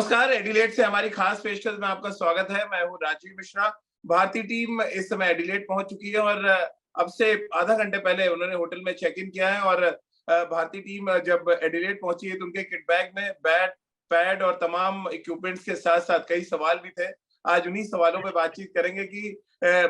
नमस्कार, एडिलेड से हमारी खास पेशकश में आपका स्वागत है। मैं हूँ राजीव मिश्रा। भारतीय टीम इस समय एडिलेड पहुंच चुकी है और अब से आधा घंटे पहले उन्होंने होटल में चेक इन किया है और भारतीय टीम जब एडिलेड पहुंची है तो उनके किट बैग में बैट, पैड और तमाम इक्विपमेंट्स के साथ-साथ कई सवाल भी थे। आज उन्हीं सवालों पे बातचीत करेंगे कि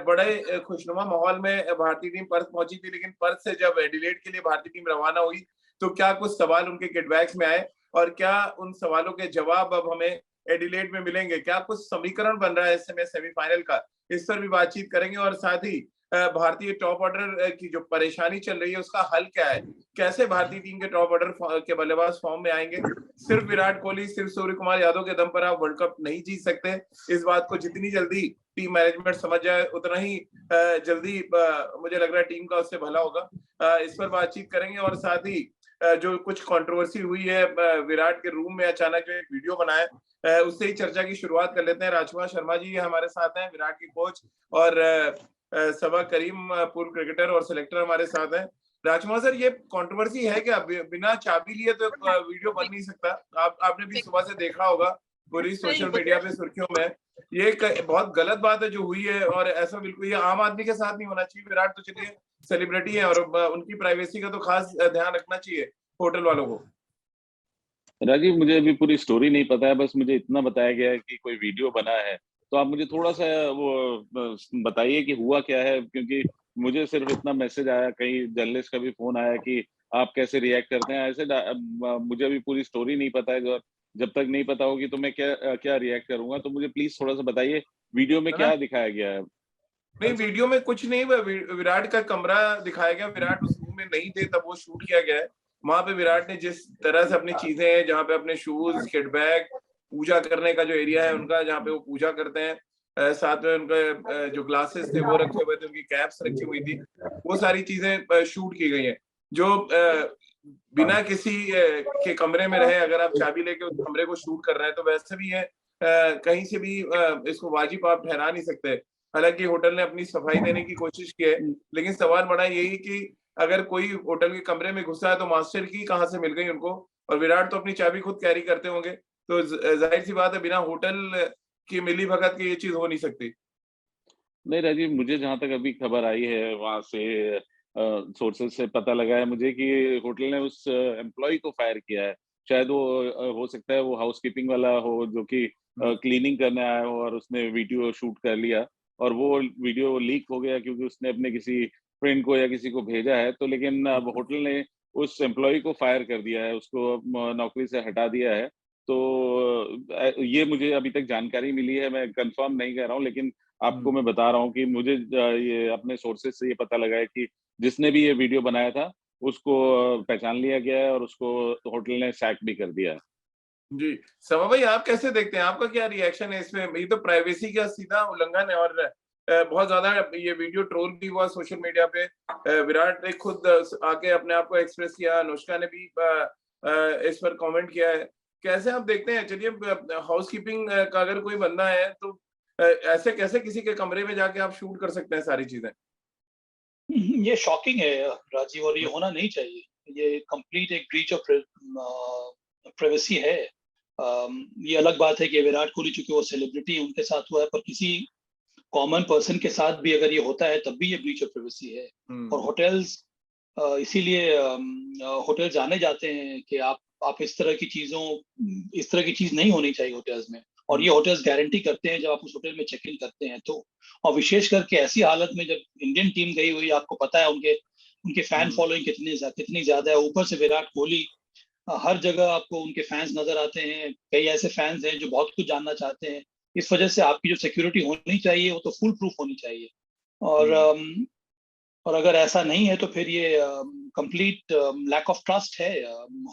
बड़े खुशनुमा माहौल में भारतीय टीम पर्थ पहुंची थी, लेकिन पर्थ से जब एडिलेड के लिए भारतीय टीम रवाना हुई, तो क्या कुछ सवाल उनके किट बैग्स में आए और क्या उन सवालों के जवाब अब हमें एडिलेड में मिलेंगे? क्या कुछ समीकरण बन रहा है इस समय सेमीफाइनल का? इस पर भी बातचीत करेंगे और साथ ही भारतीय टॉप ऑर्डर की जो परेशानी चल रही है उसका हल क्या है? कैसे भारतीय टीम के टॉप ऑर्डर के बल्लेबाज फॉर्म में आएंगे? सिर्फ विराट कोहली, सिर्फ सूर्य कुमार यादव के दम पर आप वर्ल्ड कप नहीं जीत सकते। इस बात को जितनी जल्दी टीम मैनेजमेंट समझ जाए उतना ही जल्दी मुझे लग रहा है टीम का उससे भला होगा। इस पर बातचीत करेंगे और साथ ही जो कुछ कंट्रोवर्सी हुई है विराट के रूम में अचानक जो एक वीडियो बनाया उससे ही चर्चा की शुरुआत कर लेते हैं। राजकुमार शर्मा जी हमारे साथ हैं, विराट के कोच, और सबा करीम पूर्व क्रिकेटर और सिलेक्टर हमारे साथ हैं। राजकुमार सर, ये कंट्रोवर्सी है क्या? बिना चाबी लिए तो वीडियो बन नहीं सकता। आपने भी सुबह से देखा होगा, पूरी सोशल मीडिया पे सुर्खियों में। ये एक बहुत गलत बात है जो हुई है और ऐसा बिल्कुल ये आम आदमी के साथ नहीं होना चाहिए। विराट तो चलिए सेलिब्रिटी है और उनकी प्राइवेसी का तो खास ध्यान रखना चाहिए होटल वालों को। राजीव, मुझे अभी पूरी स्टोरी नहीं पता है, बस मुझे इतना बताया गया है कि कोई वीडियो बना है। तो आप मुझे थोड़ा-सा वो बताइए कि हुआ क्या है? क्योंकि मुझे सिर्फ इतना मैसेज आया, कहीं जर्नलिस्ट का भी फ़ोन आया कि आप कैसे रिएक्ट करते हैं? ऐसे मुझे अभी पूरी स्टोरी नहीं पता है। जब तक नहीं पता होगी तो मैं क्या रिएक्ट करूँगा? तो मुझे प्लीज़ थोड़ा-सा बताइए, वीडियो में है ना? क्या दिखाया गया है? नहीं, वीडियो में कुछ नहीं, विराट का कमरा दिखाया गया। विराट उस रूम में नहीं थे तब वो शूट किया गया है। वहां पे विराट ने जिस तरह से अपनी चीजें, जहाँ पे अपने शूज, किट बैग, पूजा करने का जो एरिया है उनका, जहाँ पे वो पूजा करते हैं, साथ में उनके जो ग्लासेस थे वो रखे हुए थे, उनकी कैप्स रखी हुई थी, वो सारी चीजें शूट की गई हैं। जो बिना किसी के कमरे में रहे अगर आप चाबी लेके उस कमरे को शूट कर रहे हैं तो वैसे भी है कहीं से भी इसको वाजिब आप ठहरा नहीं सकते। हालांकि होटल ने अपनी सफाई देने की कोशिश की है, लेकिन सवाल बड़ा यही कि अगर कोई होटल के कमरे में घुसा है तो मास्टर की कहाँ से मिल गई उनको? और विराट तो अपनी चाबी खुद कैरी करते होंगे, तो जाहिर सी बात है बिना होटल की मिली भगत की ये चीज हो नहीं सकती। नहीं राजीव, मुझे जहाँ तक अभी खबर आई है वहाँ से सोर्सेज से पता लगा है मुझे कि होटल ने उस एम्प्लॉय को फायर किया है। शायद वो हो सकता है वो हाउसकीपिंग वाला हो जो कि हम्म। क्लीनिंग करने आया हो और उसने वीडियो शूट कर लिया और वो वीडियो लीक हो गया क्योंकि उसने अपने किसी फ्रेंड को या किसी को भेजा है। तो लेकिन अब होटल ने उस एम्प्लॉय को फायर कर दिया है, उसको नौकरी से हटा दिया है। तो ये मुझे अभी तक जानकारी मिली है, मैं कंफर्म नहीं कह रहा हूँ, लेकिन आपको हम्म। मैं बता रहा हूँ कि मुझे ये अपने सोर्सेज से ये पता लगा है कि जिसने भी ये वीडियो बनाया था, उसको पहचान लिया गया है और उसको होटल ने सैक भी कर दिया है। जी, समा भाई, आप कैसे देखते हैं? आपका क्या रिएक्शन है इसमें? ये तो प्राइवेसी का सीधा उल्लंघन है और बहुत ज्यादा ये वीडियो ट्रोल भी हुआ सोशल मीडिया पे। विराट ने खुद आके अपने आप को एक्सप्रेस किया, अनुष्का ने भी इस पर कमेंट किया है। कैसे आप देखते हैं? चलिए, हाउसकीपिंग का अगर कोई बंदा है तो ऐसे कैसे किसी के कमरे में जाके आप शूट कर सकते हैं सारी चीजें? ये शॉकिंग है राजीव, और ये होना नहीं चाहिए। ये कंप्लीट एक ब्रीच ऑफ प्राइवेसी है। ये अलग बात है कि विराट कोहली चूंकि वो सेलिब्रिटी उनके साथ हुआ है, पर किसी कॉमन पर्सन के साथ भी अगर ये होता है तब भी ये ब्रीच ऑफ प्राइवेसी है। और होटल्स इसीलिए होटल जाने जाते हैं कि आप इस तरह की चीज नहीं होनी चाहिए होटल्स में। और ये होटल्स गारंटी करते हैं जब आप उस होटल में चेक इन करते हैं तो। और विशेष करके ऐसी हालत में जब इंडियन टीम गई हुई, आपको पता है उनके उनके फैन फॉलोइंग कितनी ज्यादा है। ऊपर से विराट कोहली, हर जगह आपको उनके फैंस नजर आते हैं। कई ऐसे फैंस हैं जो बहुत कुछ जानना चाहते हैं। इस वजह से आपकी जो सिक्योरिटी होनी चाहिए वो तो फुल प्रूफ होनी चाहिए। और और अगर ऐसा नहीं है तो फिर ये कंप्लीट लैक ऑफ ट्रस्ट है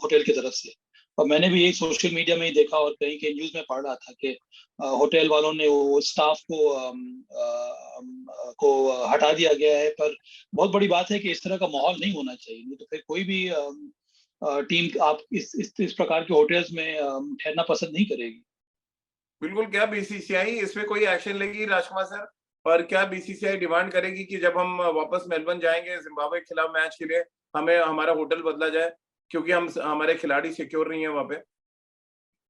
होटल की तरफ से। और मैंने भी यही सोशल मीडिया में ही देखा और कहीं के न्यूज में पढ़ रहा था कि होटल वालों ने वो स्टाफ को हटा दिया गया है। पर बहुत बड़ी बात है कि इस तरह का माहौल नहीं होना चाहिए, नहीं तो फिर कोई भी टीम आप इस प्रकार के होटल्स में ठहरना पसंद नहीं करेगी। बिल्कुल। क्या बीसीसीआई इसमें कोई एक्शन लेगी राजकुमार सर? और क्या बीसीसीआई डिमांड करेगी कि जब हम वापस मेलबर्न जाएंगे जिम्बाब्वे के खिलाफ मैच के लिए, हमें हमारा होटल बदला जाए क्योंकि हम हमारे खिलाड़ी सिक्योर नहीं है वहां पे?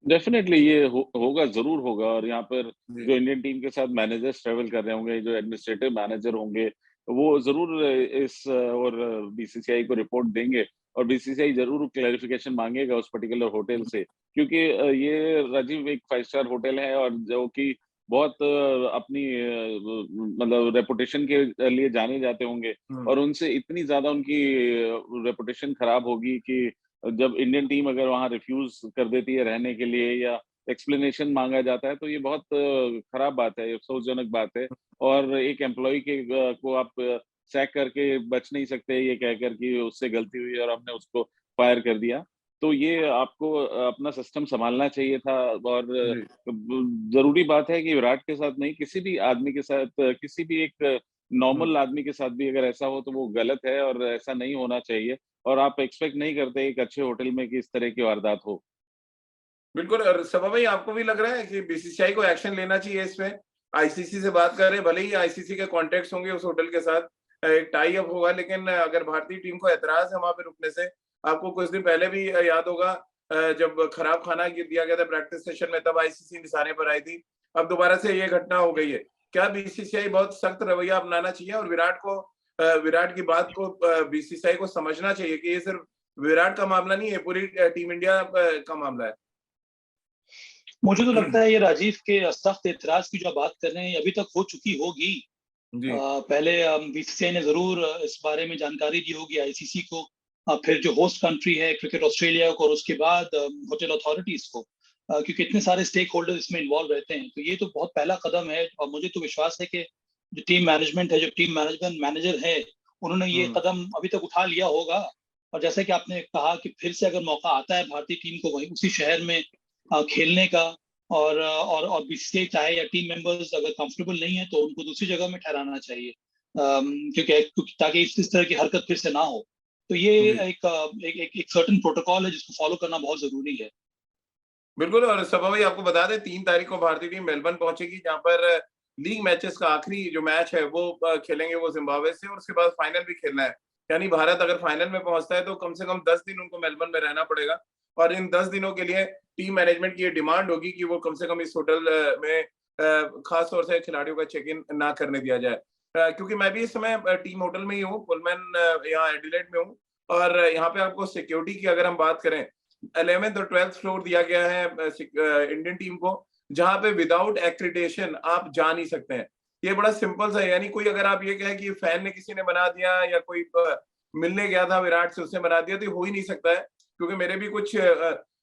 डेफिनेटली ये होगा, ज़रूर होगा। और यहाँ पर जी। जो इंडियन टीम के साथ मैनेजर्स ट्रैवल कर रहे होंगे, जो एडमिनिस्ट्रेटिव मैनेजर होंगे, वो ज़रूर इस और बीसीसीआई को रिपोर्ट देंगे, और बीसीसीआई ज़रूर क्लैरिफिकेशन माँगेगा उस पर्टिकुलर होटल से। क्योंकि ये राजीव एक 5 स्टार होटल है, और जो कि बहुत अपनी मतलब रेपुटेशन के लिए जाने जाते होंगे, हुँ, और उनसे इतनी ज़्यादा उनकी रेपुटेशन खराब होगी कि जब इंडियन टीम अगर वहाँ रिफ्यूज़ कर देती है रहने के लिए, या एक्सप्लेनेशन माँगा जाता है, तो ये बहुत खराब बात है, अफ़सोसजनक बात है। और एक एम्प्लॉयी को आप सैक करके बच नहीं सकते, ये कहकर कि उससे गलती हुई और हमने उसको फायर कर दिया। तो ये आपको अपना सिस्टम सँभालना चाहिए था। और जी। ज़रूरी बात है कि विराट के साथ नहीं, किसी भी आदमी के साथ, किसी भी एक हुँ। नॉर्मल आदमी के साथ भी अगर ऐसा हो, तो वो गलत है, और ऐसा नहीं होना चाहिए। और आप एक्सपेक्ट नहीं करते एक अच्छे होटल में कि इस तरह की वारदात हो। बिल्कुल। और सभा भाई, आपको भी लग रहा है कि बीसीसीआई को एक्शन लेना चाहिए इसमें? आईसीसी से बात करें, भले ही आईसीसी के कॉन्टैक्ट्स होंगे उस होटल के साथ, एक टाई अप होगा, लेकिन अगर भारतीय टीम को ऐतराज़ है वहाँ पे रुकने से, आपको कुछ दिन पहले भी याद होगा जब खराब खाना दिया गया था प्रैक्टिस सेशन में, तब आईसीसी निशाने पर आई थी। अब दोबारा से ये घटना हो गई है। क्या बीसीसीआई बहुत सख्त रवैया अपनाना चाहिए और विराट की बात को बीसीसीआई को समझना चाहिए कि ये सिर्फ विराट का मामला नहीं है, पूरी टीम इंडिया का मामला है? मुझे तो लगता है ये राजीव के सख्त एतराज़ की जो आप बात कर रहे हैं, ये अभी तक हो चुकी होगी। जी। पहले बीसीसीआई ने ज़रूर इस बारे में जानकारी दी होगी आईसीसी को, फिर जो होस्ट कंट्री है क्रिकेट ऑस्ट्रेलिया को, और उसके बाद होटल अथॉरिटीज़ को, क्योंकि इतने सारे स्टेक होल्डर इसमें इन्वॉल्व रहते हैं। तो ये तो बहुत पहला कदम है, और मुझे तो विश्वास है कि जो टीम मैनेजमेंट है, जो टीम मैनेजमेंट मैनेजर है, उन्होंने ये हुँ। कदम अभी तक उठा लिया होगा। और जैसा कि आपने कहा कि फिर से अगर मौका आता है भारतीय टीम को वहीं उसी शहर में खेलने का, और बीसीसीआई चाहे या टीम मेंबर्स अगर कंफर्टेबल नहीं है, तो उनको दूसरी जगह में ठहराना चाहिए, क्योंकि ताकि इस तरह की हरकत फिर से ना हो। तो ये जी। एक सर्टेन प्रोटोकॉल है जिसको फॉलो करना बहुत जरूरी है। बिल्कुल। और सभा भाई, आपको बता दें 3 तारीख को भारतीय टीम मेलबर्न पहुंचेगी, जहां पर लीग मैचेस का आखिरी जो मैच है वो खेलेंगे वो जिम्बाब्वे से, और उसके बाद फाइनल भी खेलना है। यानी भारत अगर फाइनल में पहुंचता है तो कम से कम 10 दिन उनको मेलबर्न में रहना पड़ेगा, और इन 10 दिनों के लिए टीम मैनेजमेंट की ये डिमांड होगी कि वो कम से कम इस होटल में खास तौर से खिलाड़ियों का चेक इन ना करने दिया जाए। क्योंकि मैं भी इस समय टीम होटल में ही हूँ, पुलमैन यहाँ एडिलेड में हूँ, और यहाँ पे आपको सिक्योरिटी की अगर हम बात करें, 11th और 12th फ्लोर दिया गया है इंडियन टीम को, जहां पे विदाउट एक्रेडिटेशन आप जा नहीं सकते हैं। ये बड़ा सिंपल सा है, यानी कोई अगर आप ये कहें कि फैन ने किसी ने बना दिया, या कोई मिलने गया था विराट से उसने बना दिया, तो ये हो ही नहीं सकता है। क्योंकि मेरे भी कुछ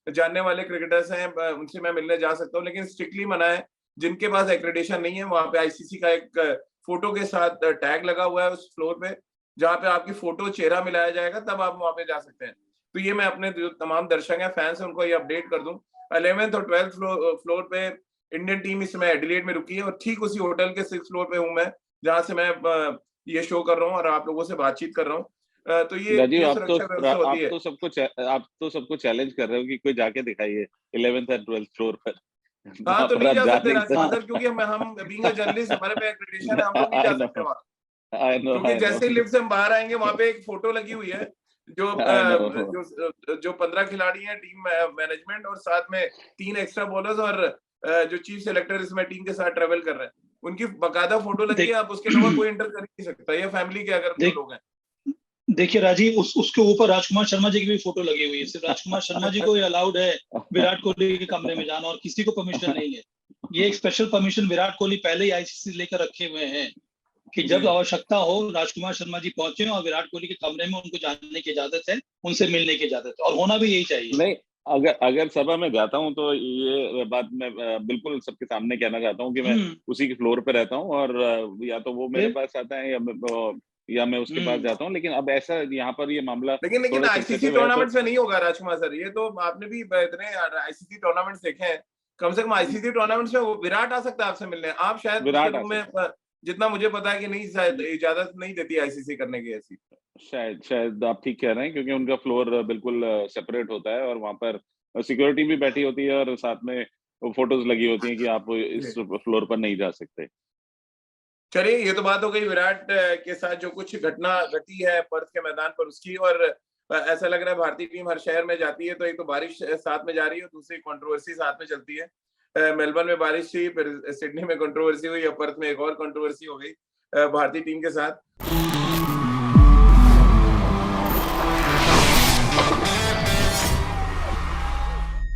जानने वाले क्रिकेटर्स हैं, उनसे मैं मिलने जा सकता हूँ, लेकिन स्ट्रिक्टली मना है। जिनके पास एक्रेडिटेशन नहीं है, वहां पे आईसीसी का एक फोटो के साथ टैग लगा हुआ है उस फ्लोर पे, जहां पे आपकी फोटो चेहरा मिलाया जाएगा, तब आप वहां पे जा सकते हैं। तो ये मैं अपने जो तमाम दर्शक हैं, फैंस हैं, उनको ये अपडेट कर दूं। 11th और 12th फ्लोर पे इंडियन टीम इस समय एडिलेड में रुकी है, और ठीक उसी होटल के 6th फ्लोर पे हूं मैं, जहां से मैं ये शो कर रहा हूँ और आप लोगों से बातचीत कर रहा हूँ। तो राजीव, ये सुरक्षा व्यवस्था होती है। आप तो सबको चैलेंज कर रहे हो कि कोई जाके दिखाइए 11th और 12th फ्लोर पर। हाँ, वहाँ तो पर नहीं आप जा जा सकते नहीं राशिद हाँ, सर, क्योंकि हम बीइंग अ जर्नलिस्ट, हमारे पे एक्रेडिटेशन है, हम लोग नहीं सकते। जा सकते वहां। क्योंकि आई नो। जैसे ही लिफ्ट से हम बाहर आएंगे, वहां पे एक फोटो लगी हुई है, जो आई नो। जो 15 खिलाड़ी हैं टीम मैनेजमेंट, और साथ में 3 एक्स्ट्रा बॉलर्स, और जो चीफ सेलेक्टर इसमें टीम के साथ ट्रेवल कर रहे हैं, उनकी बकायदा फोटो लगी है। देख आप उसके अलावा कोई एंटर कर ही नहीं सकता, ये फैमिली के अगर जो देख लोग हैं। देखिए राजीव, उसके ऊपर राजकुमार शर्मा जी की भी फोटो लगी हुई है। सिर्फ राजकुमार शर्मा जी को ही अलाउड है विराट कोहली के कमरे में जाना, और किसी को परमिशन नहीं है। ये एक स्पेशल परमिशन विराट कोहली पहले ही आईसीसी लेकर रखे हुए हैं कि जी। जब आवश्यकता हो राजकुमार शर्मा जी पहुंचे और विराट कोहली के कमरे में उनको जाने की इजाजत है, उनसे मिलने की इजाजत है, और होना भी यही चाहिए। नहीं, अगर अगर सभा में जाता हूँ, तो ये बात मैं बिल्कुल सबके सामने कहना चाहता हूँ कि मैं हम्म उसी के फ्लोर पे रहता हूँ, और या तो वो मेरे फिर पास आता है, या मैं उसके पास हम्म जाता हूँ। लेकिन अब ऐसा यहाँ पर ये मामला लेकिन थोड़ा आईसीसी सेंसिटिव है, तो टूर्नामेंट्स में नहीं होगा राजकुमार सर, ये तो आपने भी इतने आईसीसी टूर्नामेंट्स देखे हैं। कम से कम आईसीसी टूर्नामेंट्स में वो विराट आ सकता है आपसे मिलने, आप शायद उसके विराट आ रूम में सकता जितना मुझे पता है कि नहीं, शायद है। इजाजत नहीं देती आईसीसी करने की ऐसी। शायद शायद आप ठीक कह रहे हैं, क्योंकि उनका फ्लोर बिल्कुल सेपरेट होता है, और वहाँ पर सिक्योरिटी भी बैठी होती है, और साथ में फोटोज लगी होती हैं कि आप इस जी। फ्लोर पर नहीं जा सकते। चलिए, ये तो बात हो गई विराट के साथ जो कुछ घटना घटी है पर्थ के मैदान पर उसकी। और ऐसा लग रहा है भारतीय टीम हर शहर में जाती है तो एक तो बारिश साथ में जा रही है, दूसरी कंट्रोवर्सी साथ में चलती है। मेलबर्न में बारिश थी, फिर सिडनी में कंट्रोवर्सी हुई, अब पर्थ में एक और कंट्रोवर्सी हो गई भारतीय टीम के साथ।